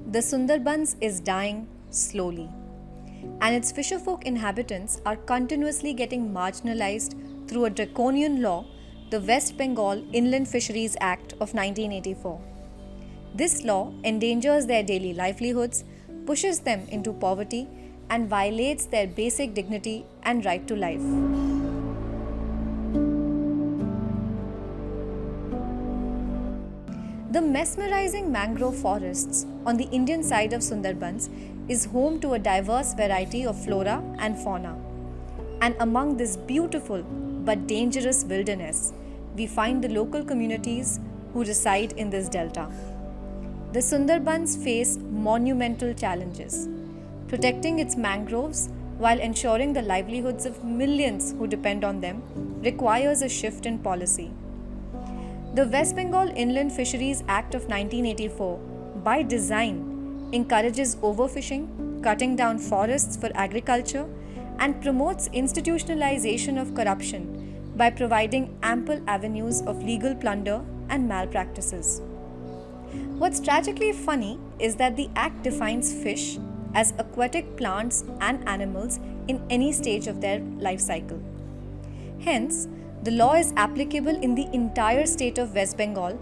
The Sundarbans is dying slowly, and its fisherfolk inhabitants are continuously getting marginalised through a draconian law, the West Bengal Inland Fisheries Act of 1984. This law endangers their daily livelihoods, pushes them into poverty, and violates their basic dignity and right to life. The mesmerizing mangrove forests on the Indian side of Sundarbans is home to a diverse variety of flora and fauna. And among this beautiful but dangerous wilderness, we find the local communities who reside in this delta. The Sundarbans face monumental challenges. Protecting its mangroves while ensuring the livelihoods of millions who depend on them requires a shift in policy. The West Bengal Inland Fisheries Act of 1984, by design, encourages overfishing, cutting down forests for agriculture, and promotes institutionalization of corruption by providing ample avenues of legal plunder and malpractices. What's tragically funny is that the Act defines fish as aquatic plants and animals in any stage of their life cycle. Hence, the law is applicable in the entire state of West Bengal,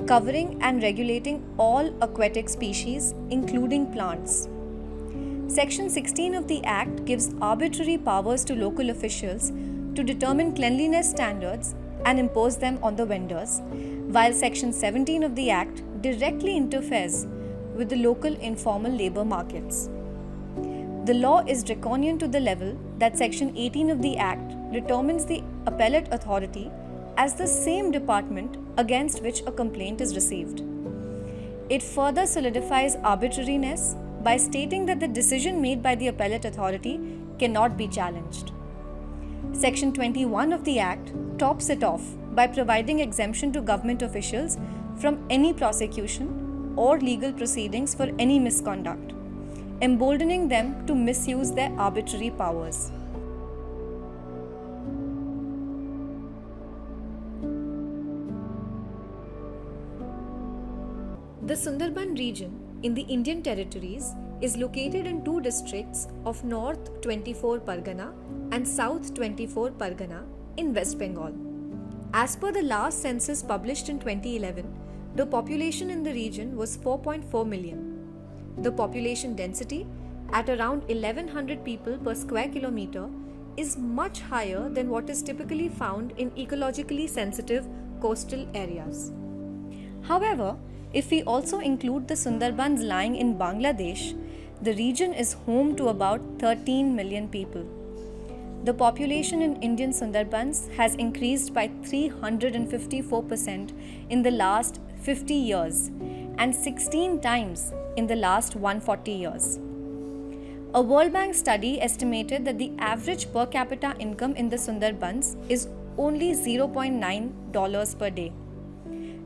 covering and regulating all aquatic species, including plants. Section 16 of the Act gives arbitrary powers to local officials to determine cleanliness standards and impose them on the vendors, while Section 17 of the Act directly interferes with the local informal labour markets. The law is draconian to the level that Section 18 of the Act determines the appellate authority as the same department against which a complaint is received. It further solidifies arbitrariness by stating that the decision made by the appellate authority cannot be challenged. Section 21 of the Act tops it off by providing exemption to government officials from any prosecution or legal proceedings for any misconduct, emboldening them to misuse their arbitrary powers. The Sundarban region in the Indian territories is located in two districts of North 24 Pargana and South 24 Pargana in West Bengal. As per the last census published in 2011, the population in the region was 4.4 million. The population density, at around 1100 people per square kilometre, is much higher than what is typically found in ecologically sensitive coastal areas. However, if we also include the Sundarbans lying in Bangladesh, the region is home to about 13 million people. The population in Indian Sundarbans has increased by 354% in the last 50 years and 16 times in the last 140 years. A World Bank study estimated that the average per capita income in the Sundarbans is only $0.9 per day.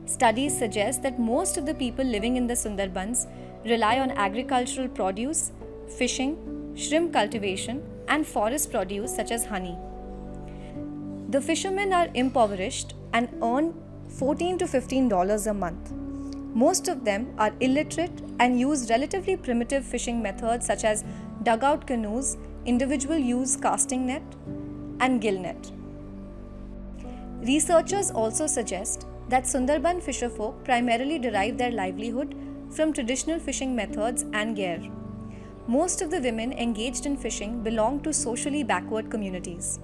Studies suggest that most of the people living in the Sundarbans rely on agricultural produce, fishing, shrimp cultivation, and forest produce such as honey. The fishermen are impoverished and earn $14 to $15 a month. Most of them are illiterate and use relatively primitive fishing methods such as dugout canoes, individual use casting net, and gill net. Researchers also suggest that Sundarban fisherfolk primarily derive their livelihood from traditional fishing methods and gear. Most of the women engaged in fishing belong to socially backward communities.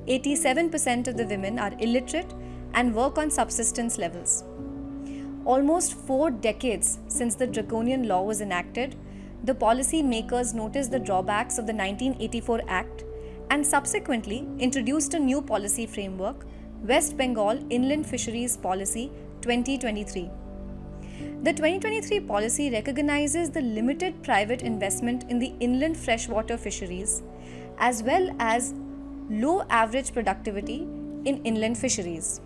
87% of the women are illiterate and work on subsistence levels. Almost 4 decades since the draconian law was enacted, the policy makers noticed the drawbacks of the 1984 Act and subsequently introduced a new policy framework, West Bengal Inland Fisheries Policy 2023. The 2023 policy recognizes the limited private investment in the inland freshwater fisheries, as well as low average productivity in inland fisheries.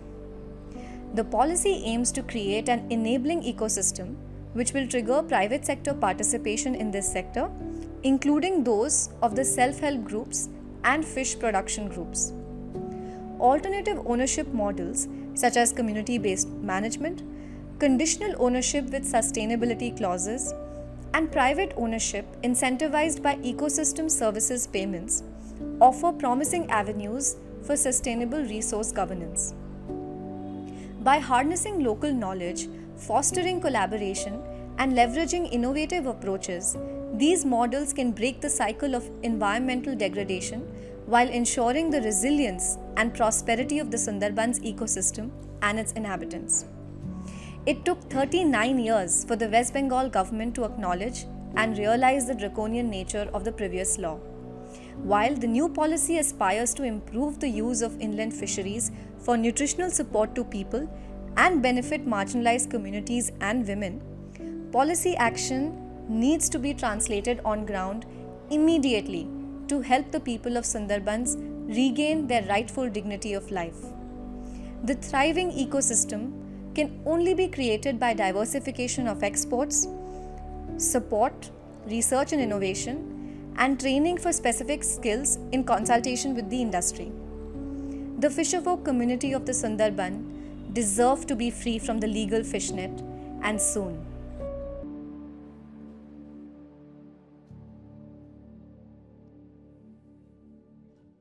The policy aims to create an enabling ecosystem which will trigger private sector participation in this sector, including those of the self-help groups and fish production groups. Alternative ownership models such as community-based management, conditional ownership with sustainability clauses, and private ownership, incentivized by ecosystem services payments, offer promising avenues for sustainable resource governance. By harnessing local knowledge, fostering collaboration, and leveraging innovative approaches, these models can break the cycle of environmental degradation while ensuring the resilience and prosperity of the Sundarbans ecosystem and its inhabitants. It took 39 years for the West Bengal government to acknowledge and realize the draconian nature of the previous law. While the new policy aspires to improve the use of inland fisheries for nutritional support to people and benefit marginalized communities and women, policy action needs to be translated on ground immediately to help the people of Sundarbans regain their rightful dignity of life. The thriving ecosystem can only be created by diversification of exports, support, research and innovation, and training for specific skills in consultation with the industry. The fisherfolk community of the Sundarban deserve to be free from the legal fishnet, and soon.